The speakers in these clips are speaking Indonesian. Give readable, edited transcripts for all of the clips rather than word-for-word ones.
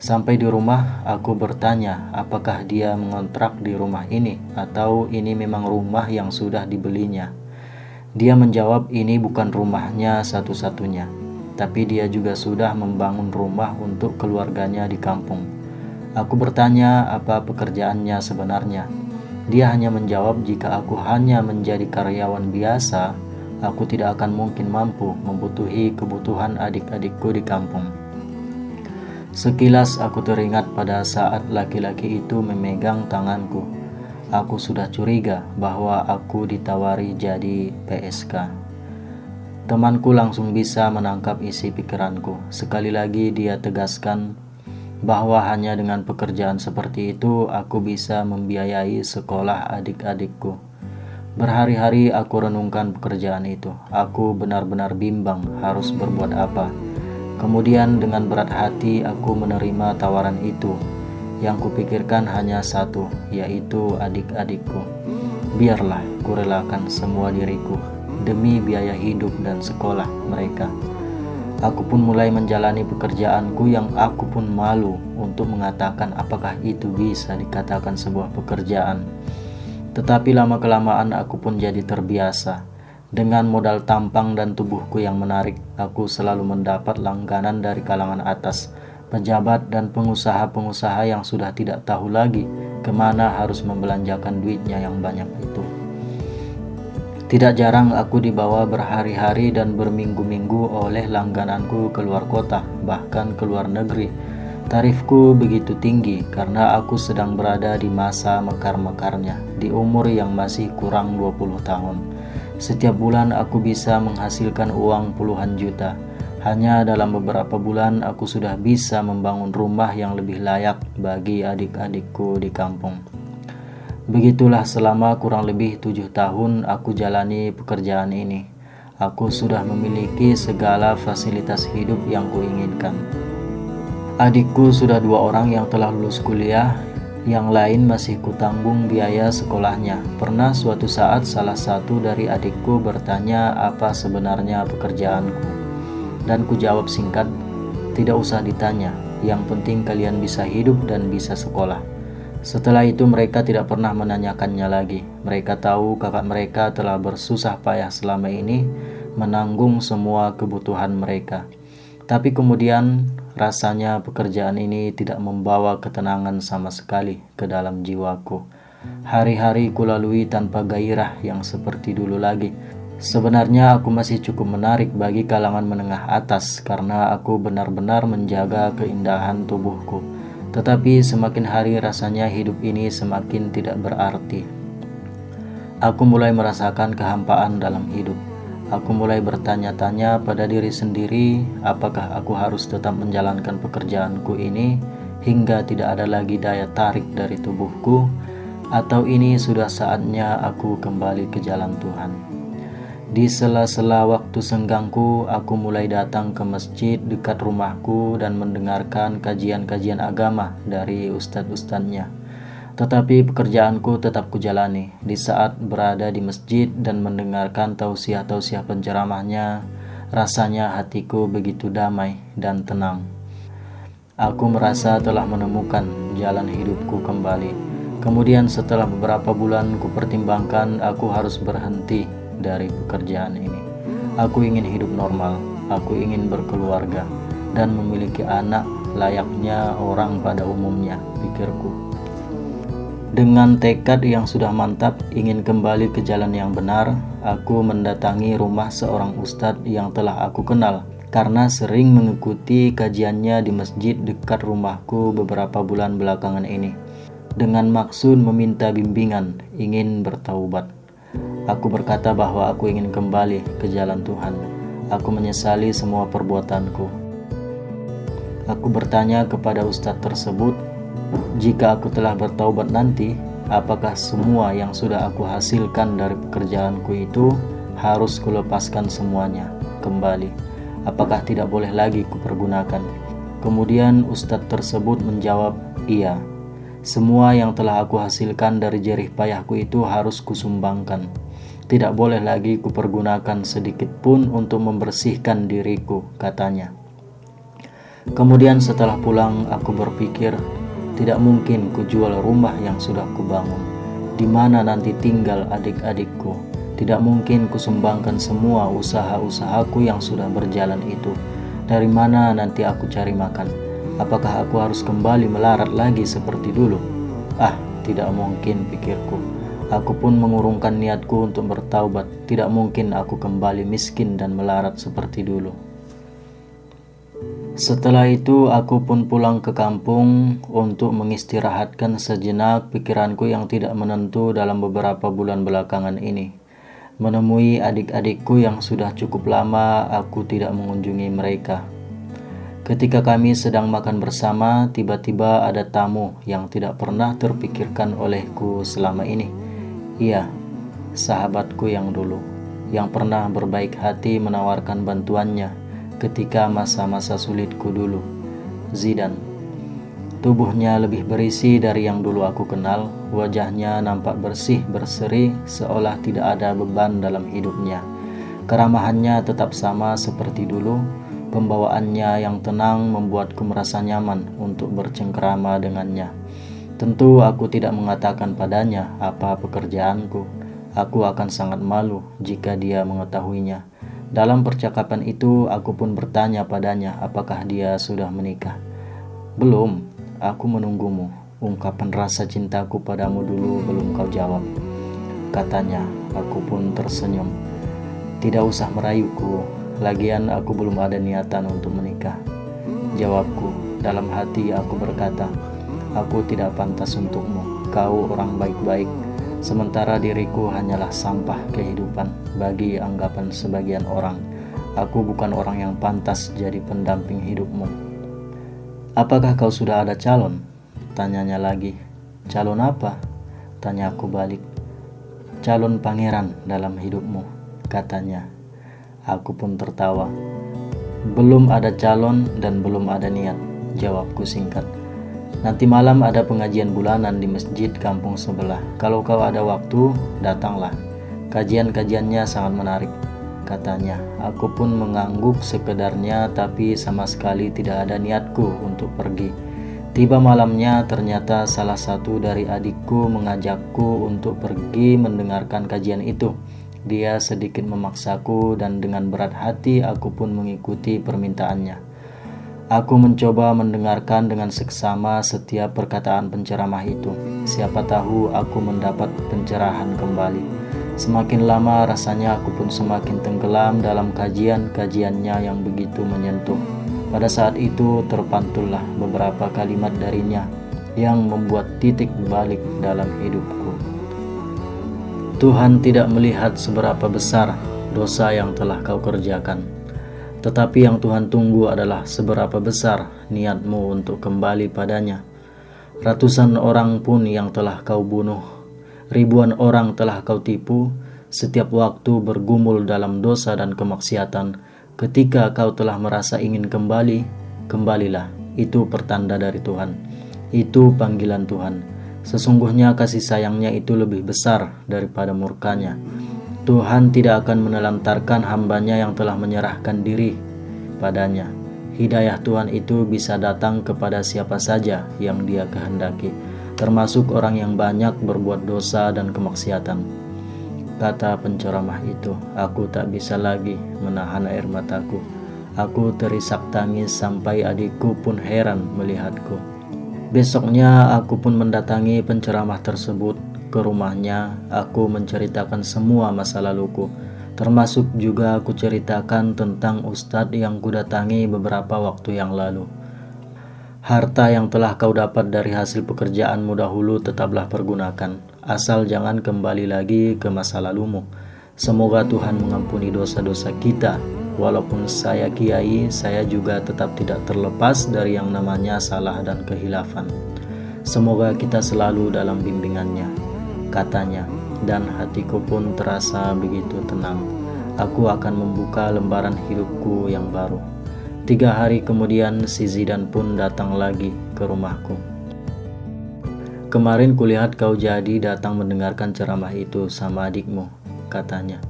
Sampai di rumah, aku bertanya apakah dia mengontrak di rumah ini atau ini memang rumah yang sudah dibelinya. Dia menjawab ini bukan rumahnya satu-satunya, tapi dia juga sudah membangun rumah untuk keluarganya di kampung. Aku bertanya apa pekerjaannya sebenarnya. Dia hanya menjawab jika aku hanya menjadi karyawan biasa, aku tidak akan mungkin mampu membutuhi kebutuhan adik-adikku di kampung. Sekilas aku teringat pada saat laki-laki itu memegang tanganku. Aku sudah curiga bahwa aku ditawari jadi PSK. Temanku langsung bisa menangkap isi pikiranku. Sekali lagi dia tegaskan bahwa hanya dengan pekerjaan seperti itu aku bisa membiayai sekolah adik-adikku. Berhari-hari aku renungkan pekerjaan itu. Aku benar-benar bimbang harus berbuat apa. Kemudian dengan berat hati aku menerima tawaran itu. Yang kupikirkan hanya satu, yaitu adik-adikku. Biarlah kurelakan semua diriku demi biaya hidup dan sekolah mereka. Aku pun mulai menjalani pekerjaanku yang aku pun malu untuk mengatakan apakah itu bisa dikatakan sebuah pekerjaan. Tetapi lama-kelamaan aku pun jadi terbiasa. Dengan modal tampang dan tubuhku yang menarik, aku selalu mendapat langganan dari kalangan atas, pejabat dan pengusaha-pengusaha yang sudah tidak tahu lagi kemana harus membelanjakan duitnya yang banyak itu. Tidak jarang aku dibawa berhari-hari dan berminggu-minggu oleh langgananku keluar kota, bahkan ke luar negeri. Tarifku begitu tinggi karena aku sedang berada di masa mekar-mekarnya, di umur yang masih kurang 20 tahun. Setiap bulan aku bisa menghasilkan uang puluhan juta. Hanya dalam beberapa bulan aku sudah bisa membangun rumah yang lebih layak bagi adik-adikku di kampung. Begitulah selama kurang lebih 7 tahun aku jalani pekerjaan ini. Aku sudah memiliki segala fasilitas hidup yang kuinginkan. Adikku sudah 2 orang yang telah lulus kuliah, yang lain masih kutanggung biaya sekolahnya. Pernah suatu saat salah satu dari adikku bertanya apa sebenarnya pekerjaanku. Dan ku jawab singkat, tidak usah ditanya, yang penting kalian bisa hidup dan bisa sekolah. Setelah itu mereka tidak pernah menanyakannya lagi. Mereka tahu kakak mereka telah bersusah payah selama ini menanggung semua kebutuhan mereka. Tapi kemudian rasanya pekerjaan ini tidak membawa ketenangan sama sekali ke dalam jiwaku. Hari-hari kulalui tanpa gairah yang seperti dulu lagi. Sebenarnya aku masih cukup menarik bagi kalangan menengah atas karena aku benar-benar menjaga keindahan tubuhku. Tetapi semakin hari rasanya hidup ini semakin tidak berarti. Aku mulai merasakan kehampaan dalam hidup. Aku mulai bertanya-tanya pada diri sendiri, apakah aku harus tetap menjalankan pekerjaanku ini hingga tidak ada lagi daya tarik dari tubuhku, atau ini sudah saatnya aku kembali ke jalan Tuhan. Di sela-sela waktu senggangku, aku mulai datang ke masjid dekat rumahku dan mendengarkan kajian-kajian agama dari ustadz-ustadznya. Tetapi pekerjaanku tetap kujalani. Di saat berada di masjid dan mendengarkan tausiah-tausiah penceramahnya, rasanya hatiku begitu damai dan tenang. Aku merasa telah menemukan jalan hidupku kembali. Kemudian setelah beberapa bulan kupertimbangkan aku harus berhenti dari pekerjaan ini. Aku ingin hidup normal, aku ingin berkeluarga dan memiliki anak layaknya orang pada umumnya, pikirku. Dengan tekad yang sudah mantap ingin kembali ke jalan yang benar, aku mendatangi rumah seorang ustadz yang telah aku kenal karena sering mengikuti kajiannya di masjid dekat rumahku beberapa bulan belakangan ini. Dengan maksud meminta bimbingan, ingin bertaubat. Aku berkata bahwa aku ingin kembali ke jalan Tuhan. Aku menyesali semua perbuatanku. Aku bertanya kepada ustadz tersebut, jika aku telah bertaubat nanti, apakah semua yang sudah aku hasilkan dari pekerjaanku itu harus kulepaskan semuanya kembali? Apakah tidak boleh lagi kupergunakan? Kemudian ustadz tersebut menjawab, iya. Semua yang telah aku hasilkan dari jerih payahku itu harus kusumbangkan. Tidak boleh lagi kupergunakan sedikit pun untuk membersihkan diriku, katanya. Kemudian setelah pulang, aku berpikir, tidak mungkin kujual rumah yang sudah kubangun. Di mana nanti tinggal adik-adikku? Tidak mungkin kusumbangkan semua usaha-usahaku yang sudah berjalan itu. Dari mana nanti aku cari makan? Apakah aku harus kembali melarat lagi seperti dulu? Ah, tidak mungkin, pikirku. Aku pun mengurungkan niatku untuk bertaubat. Tidak mungkin aku kembali miskin dan melarat seperti dulu. Setelah itu aku pun pulang ke kampung untuk mengistirahatkan sejenak pikiranku yang tidak menentu dalam beberapa bulan belakangan ini. Menemui adik-adikku yang sudah cukup lama aku tidak mengunjungi mereka. Ketika kami sedang makan bersama, tiba-tiba ada tamu yang tidak pernah terpikirkan olehku selama ini. Iya, sahabatku yang dulu, yang pernah berbaik hati menawarkan bantuannya ketika masa-masa sulitku dulu, Zidan. Tubuhnya lebih berisi dari yang dulu aku kenal. Wajahnya nampak bersih berseri, seolah tidak ada beban dalam hidupnya. Keramahannya tetap sama seperti dulu. Pembawaannya yang tenang membuatku merasa nyaman untuk bercengkrama dengannya. Tentu aku tidak mengatakan padanya apa pekerjaanku. Aku akan sangat malu jika dia mengetahuinya. Dalam percakapan itu, aku pun bertanya padanya apakah dia sudah menikah. Belum, aku menunggumu. Ungkapan rasa cintaku padamu dulu belum kau jawab, katanya. Aku pun tersenyum. Tidak usah merayuku, lagian aku belum ada niatan untuk menikah, jawabku. Dalam hati aku berkata, aku tidak pantas untukmu. Kau orang baik-baik, sementara diriku hanyalah sampah kehidupan bagi anggapan sebagian orang. Aku bukan orang yang pantas jadi pendamping hidupmu. Apakah kau sudah ada calon? Tanyanya lagi. Calon apa? Tanya aku balik. Calon pangeran dalam hidupmu, katanya. Aku pun tertawa. Belum ada calon dan belum ada niat, jawabku singkat. Nanti malam ada pengajian bulanan di masjid kampung sebelah. Kalau kau ada waktu, datanglah. Kajian-kajiannya sangat menarik, katanya. Aku pun mengangguk sekedarnya, tapi sama sekali tidak ada niatku untuk pergi. Tiba malamnya, ternyata salah satu dari adikku mengajakku untuk pergi mendengarkan kajian itu. Dia sedikit memaksaku dan dengan berat hati aku pun mengikuti permintaannya. Aku mencoba mendengarkan dengan seksama setiap perkataan penceramah itu. Siapa tahu aku mendapat pencerahan kembali. Semakin lama rasanya aku pun semakin tenggelam dalam kajian-kajiannya yang begitu menyentuh. Pada saat itu terpantullah beberapa kalimat darinya yang membuat titik balik dalam hidupku. Tuhan tidak melihat seberapa besar dosa yang telah kau kerjakan, tetapi yang Tuhan tunggu adalah seberapa besar niatmu untuk kembali padanya. Ratusan orang pun yang telah kau bunuh, ribuan orang telah kau tipu, setiap waktu bergumul dalam dosa dan kemaksiatan. Ketika kau telah merasa ingin kembali, kembalilah. Itu pertanda dari Tuhan. Itu panggilan Tuhan. Sesungguhnya kasih sayangnya itu lebih besar daripada murkanya. Tuhan tidak akan menelantarkan hambanya yang telah menyerahkan diri padanya. Hidayah Tuhan itu bisa datang kepada siapa saja yang Dia kehendaki, termasuk orang yang banyak berbuat dosa dan kemaksiatan. Kata penceramah itu. Aku tak bisa lagi menahan air mataku. Aku terisak tangis sampai adikku pun heran melihatku. Besoknya aku pun mendatangi penceramah tersebut ke rumahnya. Aku menceritakan semua masa laluku, termasuk juga aku ceritakan tentang ustadz yang kudatangi beberapa waktu yang lalu. Harta yang telah kau dapat dari hasil pekerjaanmu dahulu tetaplah pergunakan, asal jangan kembali lagi ke masa lalumu. Semoga Tuhan mengampuni dosa-dosa kita. Walaupun saya kiai, saya juga tetap tidak terlepas dari yang namanya salah dan kehilafan. Semoga kita selalu dalam bimbingannya, katanya. Dan hatiku pun terasa begitu tenang. Aku akan membuka lembaran hidupku yang baru. 3 hari kemudian si Zidan pun datang lagi ke rumahku. Kemarin kulihat kau jadi datang mendengarkan ceramah itu sama adikmu, katanya.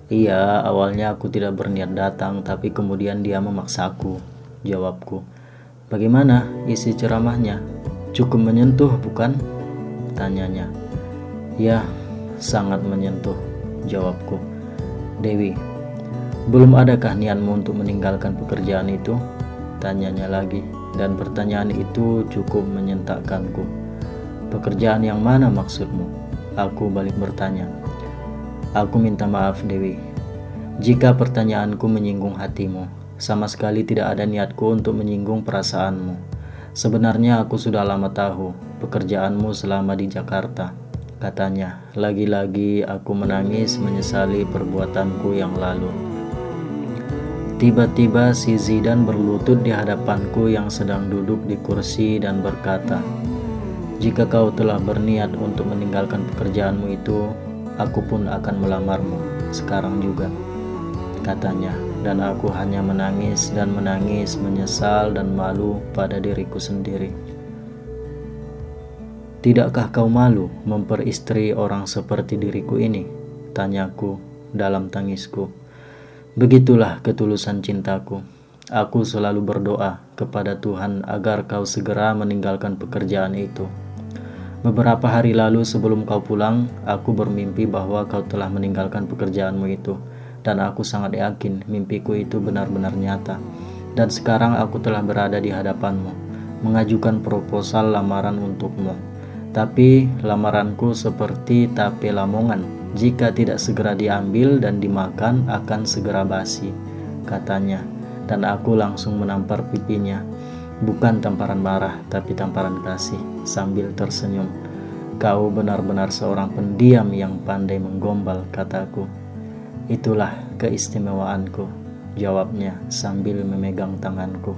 Iya, awalnya aku tidak berniat datang, tapi kemudian dia memaksaku, jawabku. Bagaimana isi ceramahnya? Cukup menyentuh, bukan? Tanyanya. Ya, sangat menyentuh, jawabku. Dewi, belum adakah niatmu untuk meninggalkan pekerjaan itu? Tanyanya lagi, dan pertanyaan itu cukup menyentakkanku. Pekerjaan yang mana maksudmu? Aku balik bertanya. Aku minta maaf, Dewi, jika pertanyaanku menyinggung hatimu. Sama sekali tidak ada niatku untuk menyinggung perasaanmu. Sebenarnya aku sudah lama tahu pekerjaanmu selama di Jakarta, katanya. Lagi-lagi aku menangis menyesali perbuatanku yang lalu. Tiba-tiba si Zidan berlutut di hadapanku yang sedang duduk di kursi dan berkata, "Jika kau telah berniat untuk meninggalkan pekerjaanmu itu, aku pun akan melamarmu sekarang juga," katanya. Dan aku hanya menangis dan menangis, menyesal dan malu pada diriku sendiri. "Tidakkah kau malu memperistri orang seperti diriku ini?" tanyaku dalam tangisku. Begitulah ketulusan cintaku. Aku selalu berdoa kepada Tuhan agar kau segera meninggalkan pekerjaan itu. Beberapa hari lalu sebelum kau pulang, aku bermimpi bahwa kau telah meninggalkan pekerjaanmu itu. Dan aku sangat yakin mimpiku itu benar-benar nyata. Dan sekarang aku telah berada di hadapanmu, mengajukan proposal lamaran untukmu. Tapi lamaranku seperti tape lamongan, jika tidak segera diambil dan dimakan akan segera basi, katanya. Dan aku langsung menampar pipinya, bukan tamparan marah tapi tamparan kasih, sambil tersenyum. "Kau benar-benar seorang pendiam yang pandai menggombal," kataku. "Itulah keistimewaanku," jawabnya sambil memegang tanganku.